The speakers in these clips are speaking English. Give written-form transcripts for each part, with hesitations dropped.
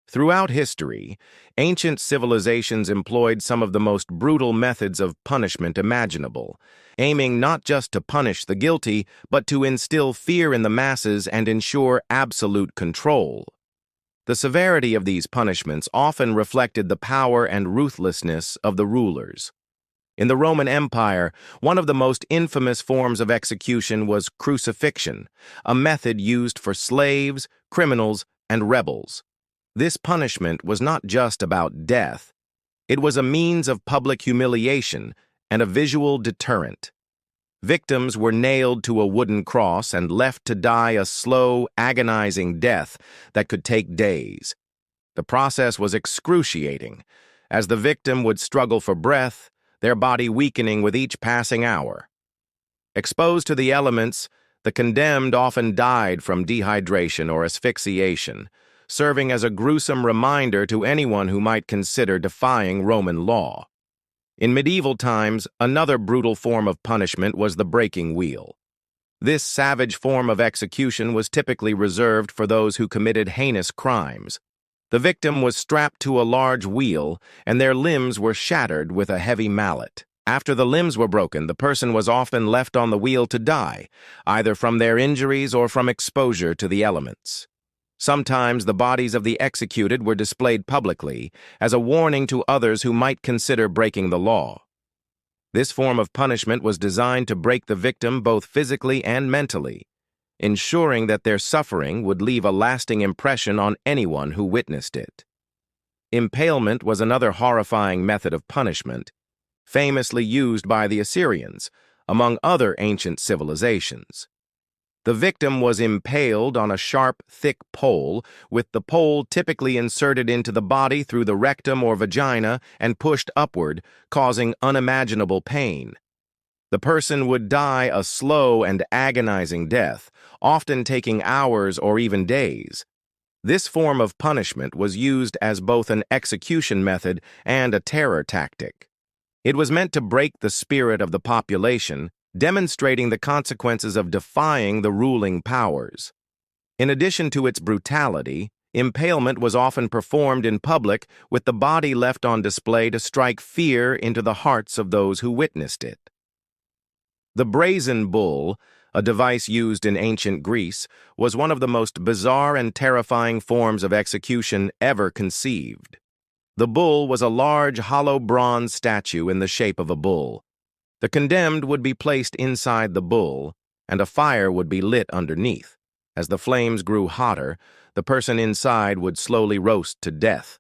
Throughout history, ancient civilizations employed some of the most brutal methods of punishment imaginable, aiming not just to punish the guilty, but to instill fear in the masses and ensure absolute control. The severity of these punishments often reflected the power and ruthlessness of the rulers. In the Roman Empire, one of the most infamous forms of execution was crucifixion, a method used for slaves, criminals, and rebels. This punishment was not just about death. It was a means of public humiliation and a visual deterrent. Victims were nailed to a wooden cross and left to die a slow, agonizing death that could take days. The process was excruciating, as the victim would struggle for breath, their body weakening with each passing hour. Exposed to the elements, the condemned often died from dehydration or asphyxiation, serving as a gruesome reminder to anyone who might consider defying Roman law. In medieval times, another brutal form of punishment was the breaking wheel. This savage form of execution was typically reserved for those who committed heinous crimes. The victim was strapped to a large wheel, and their limbs were shattered with a heavy mallet. After the limbs were broken, the person was often left on the wheel to die, either from their injuries or from exposure to the elements. Sometimes the bodies of the executed were displayed publicly as a warning to others who might consider breaking the law. This form of punishment was designed to break the victim both physically and mentally, ensuring that their suffering would leave a lasting impression on anyone who witnessed it. Impalement was another horrifying method of punishment, famously used by the Assyrians, among other ancient civilizations. The victim was impaled on a sharp, thick pole, with the pole typically inserted into the body through the rectum or vagina and pushed upward, causing unimaginable pain. The person would die a slow and agonizing death, often taking hours or even days. This form of punishment was used as both an execution method and a terror tactic. It was meant to break the spirit of the population, demonstrating the consequences of defying the ruling powers. In addition to its brutality, impalement was often performed in public with the body left on display to strike fear into the hearts of those who witnessed it. The brazen bull, a device used in ancient Greece, was one of the most bizarre and terrifying forms of execution ever conceived. The bull was a large, hollow bronze statue in the shape of a bull. The condemned would be placed inside the bull, and a fire would be lit underneath. As the flames grew hotter, the person inside would slowly roast to death.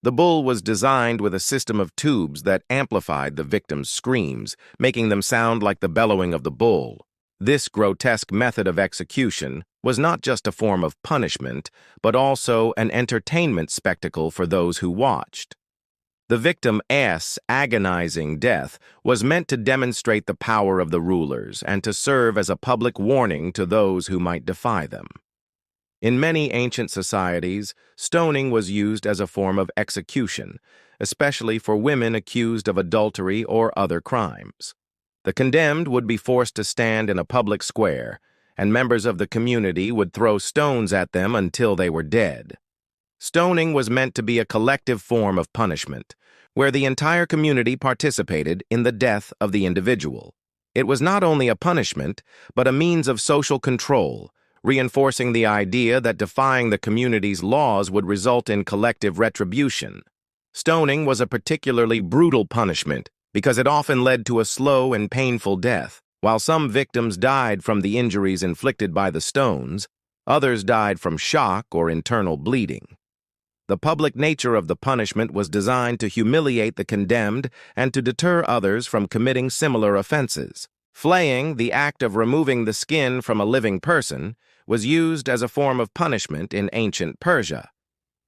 The bull was designed with a system of tubes that amplified the victim's screams, making them sound like the bellowing of the bull. This grotesque method of execution was not just a form of punishment, but also an entertainment spectacle for those who watched. The victim's agonizing death was meant to demonstrate the power of the rulers and to serve as a public warning to those who might defy them. In many ancient societies, stoning was used as a form of execution, especially for women accused of adultery or other crimes. The condemned would be forced to stand in a public square, and members of the community would throw stones at them until they were dead. Stoning was meant to be a collective form of punishment, where the entire community participated in the death of the individual. It was not only a punishment, but a means of social control, reinforcing the idea that defying the community's laws would result in collective retribution. Stoning was a particularly brutal punishment because it often led to a slow and painful death. While some victims died from the injuries inflicted by the stones, others died from shock or internal bleeding. The public nature of the punishment was designed to humiliate the condemned and to deter others from committing similar offenses. Flaying, the act of removing the skin from a living person, was used as a form of punishment in ancient Persia.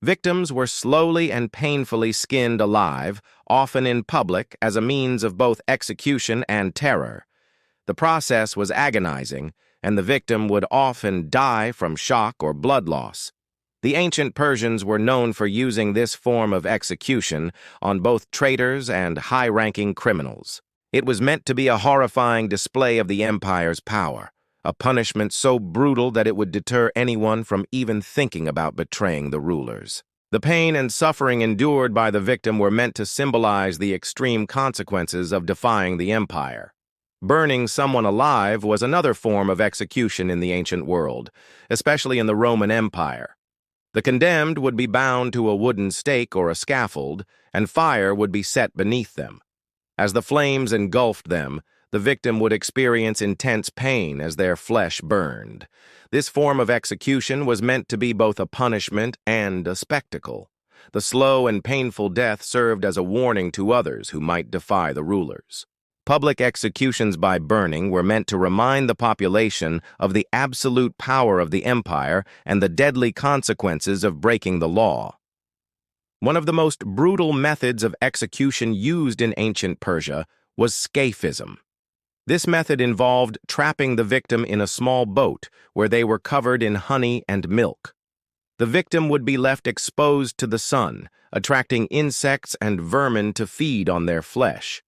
Victims were slowly and painfully skinned alive, often in public, as a means of both execution and terror. The process was agonizing, and the victim would often die from shock or blood loss. The ancient Persians were known for using this form of execution on both traitors and high-ranking criminals. It was meant to be a horrifying display of the empire's power, a punishment so brutal that it would deter anyone from even thinking about betraying the rulers. The pain and suffering endured by the victim were meant to symbolize the extreme consequences of defying the empire. Burning someone alive was another form of execution in the ancient world, especially in the Roman Empire. The condemned would be bound to a wooden stake or a scaffold, and fire would be set beneath them. As the flames engulfed them, the victim would experience intense pain as their flesh burned. This form of execution was meant to be both a punishment and a spectacle. The slow and painful death served as a warning to others who might defy the rulers. Public executions by burning were meant to remind the population of the absolute power of the empire and the deadly consequences of breaking the law. One of the most brutal methods of execution used in ancient Persia was scaphism. This method involved trapping the victim in a small boat where they were covered in honey and milk. The victim would be left exposed to the sun, attracting insects and vermin to feed on their flesh.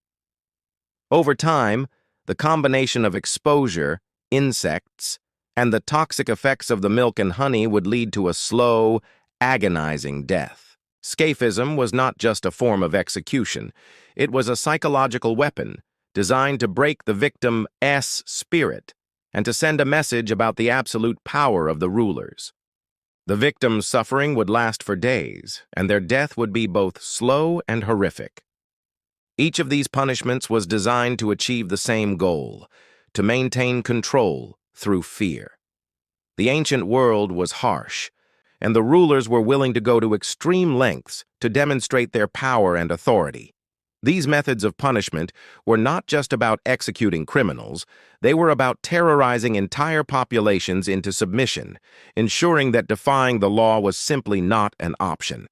Over time, the combination of exposure, insects, and the toxic effects of the milk and honey would lead to a slow, agonizing death. Scaphism was not just a form of execution. It was a psychological weapon designed to break the victim's spirit and to send a message about the absolute power of the rulers. The victim's suffering would last for days, and their death would be both slow and horrific. Each of these punishments was designed to achieve the same goal, to maintain control through fear. The ancient world was harsh, and the rulers were willing to go to extreme lengths to demonstrate their power and authority. These methods of punishment were not just about executing criminals, they were about terrorizing entire populations into submission, ensuring that defying the law was simply not an option.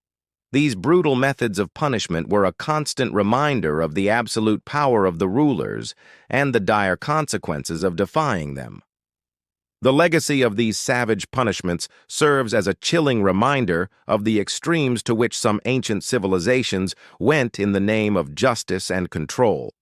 These brutal methods of punishment were a constant reminder of the absolute power of the rulers and the dire consequences of defying them. The legacy of these savage punishments serves as a chilling reminder of the extremes to which some ancient civilizations went in the name of justice and control.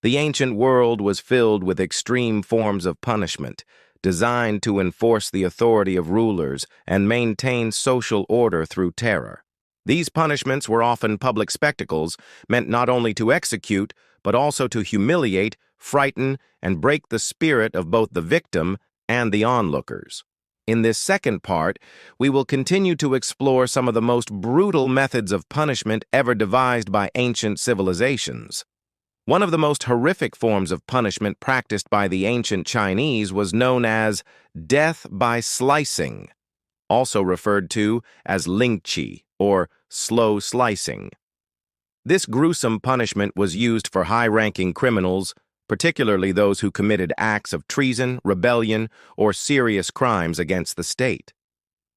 The ancient world was filled with extreme forms of punishment, designed to enforce the authority of rulers and maintain social order through terror. These punishments were often public spectacles, meant not only to execute, but also to humiliate, frighten, and break the spirit of both the victim and the onlookers. In this second part, we will continue to explore some of the most brutal methods of punishment ever devised by ancient civilizations. One of the most horrific forms of punishment practiced by the ancient Chinese was known as death by slicing, also referred to as lingqi, or slow slicing. This gruesome punishment was used for high-ranking criminals, particularly those who committed acts of treason, rebellion, or serious crimes against the state.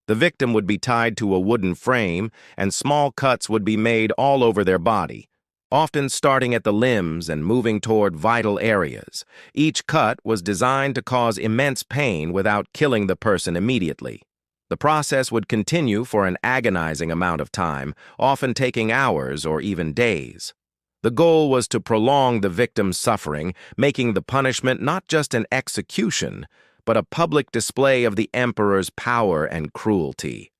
The victim would be tied to a wooden frame, and small cuts would be made all over their body, often starting at the limbs and moving toward vital areas. Each cut was designed to cause immense pain without killing the person immediately. The process would continue for an agonizing amount of time, often taking hours or even days. The goal was to prolong the victim's suffering, making the punishment not just an execution, but a public display of the emperor's power and cruelty.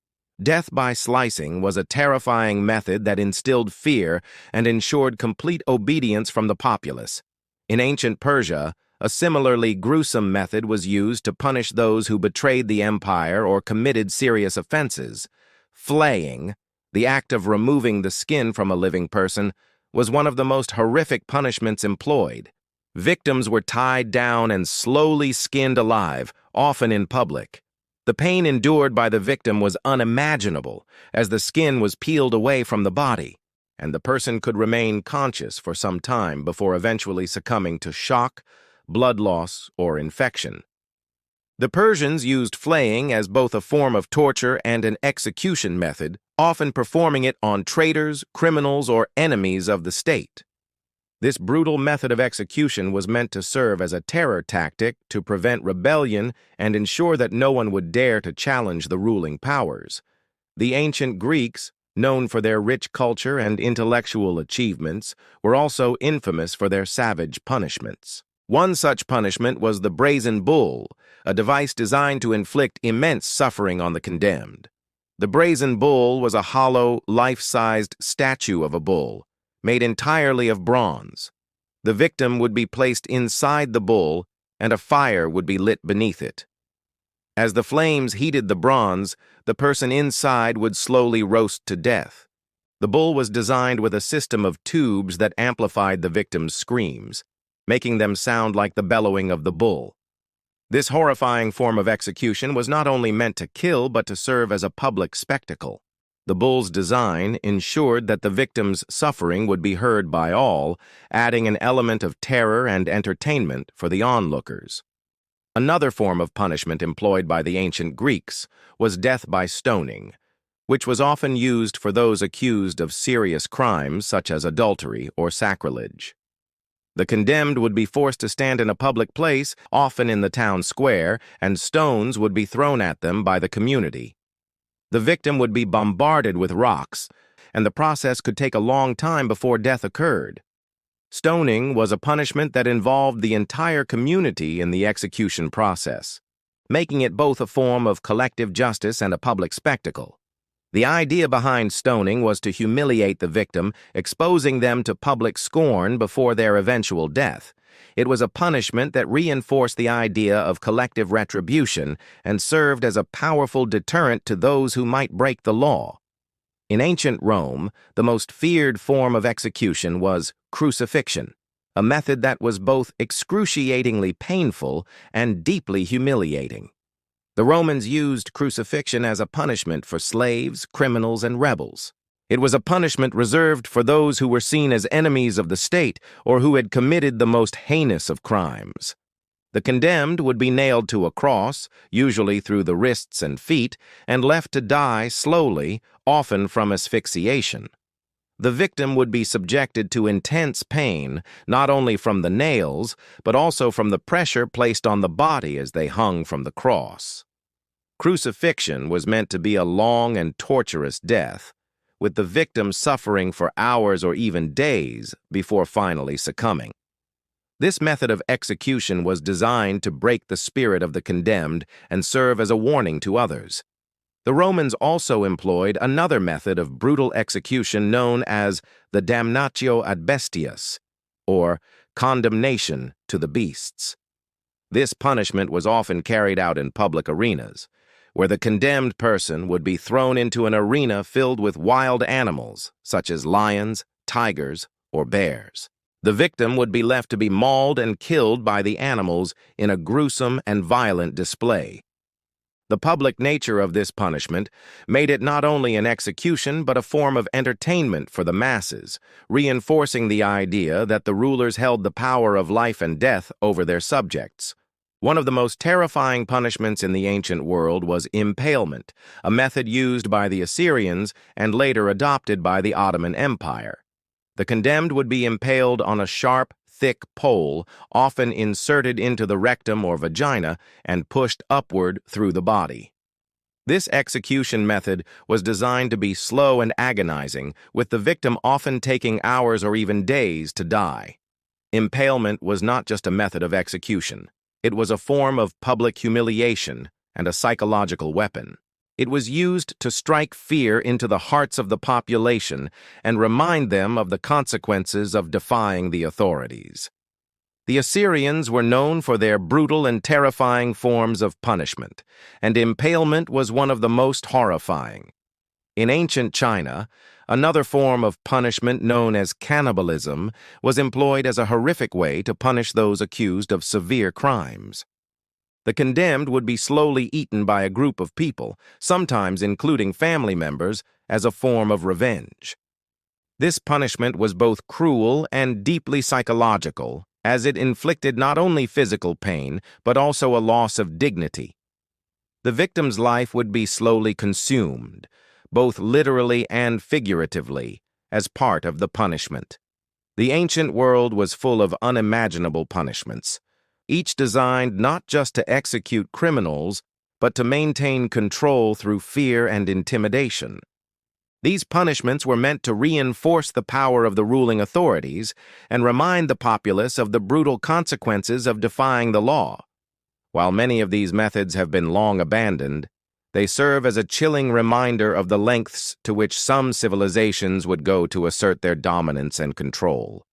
Death by slicing was a terrifying method that instilled fear and ensured complete obedience from the populace. In ancient Persia, a similarly gruesome method was used to punish those who betrayed the empire or committed serious offenses. Flaying, the act of removing the skin from a living person, was one of the most horrific punishments employed. Victims were tied down and slowly skinned alive, often in public. The pain endured by the victim was unimaginable, as the skin was peeled away from the body, and the person could remain conscious for some time before eventually succumbing to shock, blood loss, or infection. The Persians used flaying as both a form of torture and an execution method, often performing it on traitors, criminals, or enemies of the state. This brutal method of execution was meant to serve as a terror tactic to prevent rebellion and ensure that no one would dare to challenge the ruling powers. The ancient Greeks, known for their rich culture and intellectual achievements, were also infamous for their savage punishments. One such punishment was the brazen bull, a device designed to inflict immense suffering on the condemned. The brazen bull was a hollow, life-sized statue of a bull, made entirely of bronze. The victim would be placed inside the bull, and a fire would be lit beneath it. As the flames heated the bronze, the person inside would slowly roast to death. The bull was designed with a system of tubes that amplified the victim's screams, making them sound like the bellowing of the bull. This horrifying form of execution was not only meant to kill but to serve as a public spectacle. The bull's design ensured that the victim's suffering would be heard by all, adding an element of terror and entertainment for the onlookers. Another form of punishment employed by the ancient Greeks was death by stoning, which was often used for those accused of serious crimes such as adultery or sacrilege. The condemned would be forced to stand in a public place, often in the town square, and stones would be thrown at them by the community. The victim would be bombarded with rocks, and the process could take a long time before death occurred. Stoning was a punishment that involved the entire community in the execution process, making it both a form of collective justice and a public spectacle. The idea behind stoning was to humiliate the victim, exposing them to public scorn before their eventual death. It was a punishment that reinforced the idea of collective retribution and served as a powerful deterrent to those who might break the law. In ancient Rome, the most feared form of execution was crucifixion, a method that was both excruciatingly painful and deeply humiliating. The Romans used crucifixion as a punishment for slaves, criminals, and rebels. It was a punishment reserved for those who were seen as enemies of the state or who had committed the most heinous of crimes. The condemned would be nailed to a cross, usually through the wrists and feet, and left to die slowly, often from asphyxiation. The victim would be subjected to intense pain, not only from the nails, but also from the pressure placed on the body as they hung from the cross. Crucifixion was meant to be a long and torturous death, with the victim suffering for hours or even days before finally succumbing. This method of execution was designed to break the spirit of the condemned and serve as a warning to others. The Romans also employed another method of brutal execution known as the damnatio ad bestias, or condemnation to the beasts. This punishment was often carried out in public arenas, where the condemned person would be thrown into an arena filled with wild animals, such as lions, tigers, or bears. The victim would be left to be mauled and killed by the animals in a gruesome and violent display. The public nature of this punishment made it not only an execution but a form of entertainment for the masses, reinforcing the idea that the rulers held the power of life and death over their subjects. One of the most terrifying punishments in the ancient world was impalement, a method used by the Assyrians and later adopted by the Ottoman Empire. The condemned would be impaled on a sharp, thick pole, often inserted into the rectum or vagina and pushed upward through the body. This execution method was designed to be slow and agonizing, with the victim often taking hours or even days to die. Impalement was not just a method of execution. It was a form of public humiliation and a psychological weapon. It was used to strike fear into the hearts of the population and remind them of the consequences of defying the authorities. The Assyrians were known for their brutal and terrifying forms of punishment, and impalement was one of the most horrifying. In ancient China, another form of punishment known as cannibalism was employed as a horrific way to punish those accused of severe crimes. The condemned would be slowly eaten by a group of people, sometimes including family members, as a form of revenge. This punishment was both cruel and deeply psychological, as it inflicted not only physical pain, but also a loss of dignity. The victim's life would be slowly consumed, both literally and figuratively, as part of the punishment. The ancient world was full of unimaginable punishments, each designed not just to execute criminals, but to maintain control through fear and intimidation. These punishments were meant to reinforce the power of the ruling authorities and remind the populace of the brutal consequences of defying the law. While many of these methods have been long abandoned, They serve as a chilling reminder of the lengths to which some civilizations would go to assert their dominance and control.